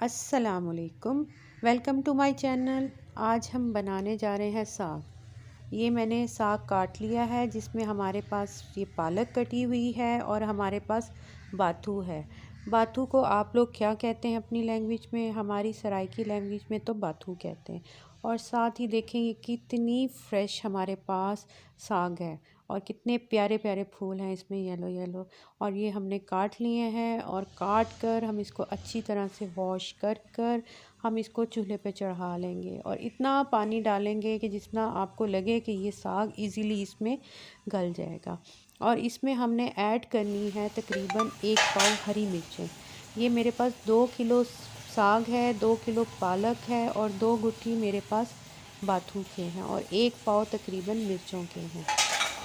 अस्सलामुअलैकुम, welcome to my channel. आज हम बनाने जा रहे हैं साग। ये मैंने साग काट लिया है, जिसमें हमारे पास ये पालक कटी हुई है और हमारे पास बाथू है। बाथू को आप लोग क्या कहते हैं अपनी लैंग्वेज में? हमारी सराइकी लैंग्वेज में तो बाथू कहते हैं। और साथ ही देखें ये कितनी फ्रेश हमारे पास साग है और कितने प्यारे प्यारे फूल हैं इसमें, येलो येलो। और ये हमने काट लिए हैं और काट कर हम इसको अच्छी तरह से वॉश कर हम इसको चूल्हे पे चढ़ा लेंगे और इतना पानी डालेंगे कि जितना आपको लगे कि ये साग इजीली इसमें गल जाएगा। और इसमें हमने ऐड करनी है तकरीबन 1 पाव हरी मिर्चें। ये मेरे पास 2 किलो साग है, 2 किलो पालक है और 2 गुठी मेरे पास बाथू के हैं और 1 पाव तकरीबन मिर्चों के हैं।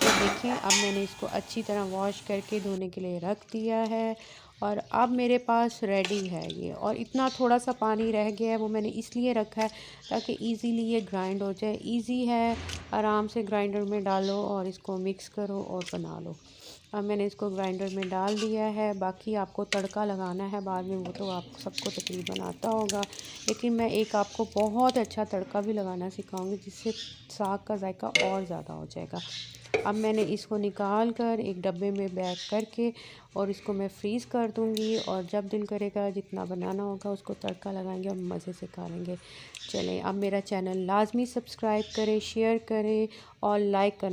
तो देखें, अब मैंने इसको अच्छी तरह वॉश करके धोने के लिए रख दिया है और अब मेरे पास रेडी है ये। और इतना थोड़ा सा पानी रह गया है, वो मैंने इसलिए रखा है ताकि इजीली ये ग्राइंड हो जाए। इजी है, आराम से ग्राइंडर में डालो और इसको मिक्स करो और बना लो। अब मैंने इसको ग्राइंडर में डाल दिया है। बाकी आपको तड़का लगाना है बाद में, वो तो आप सबको तकरीबन आता होगा, लेकिन मैं एक आपको बहुत अच्छा तड़का भी लगाना सिखाऊंगी जिससे साग का जायका और ज़्यादा हो जाएगा। अब मैंने इसको निकाल कर एक डब्बे में पैक करके और इसको मैं फ्रीज़ कर दूँगी और जब दिल करेगा जितना बनाना होगा उसको तड़का लगाएंगे और मज़े से खा लेंगे। चलें, अब मेरा चैनल लाजमी सब्सक्राइब करें, शेयर करें और लाइक करना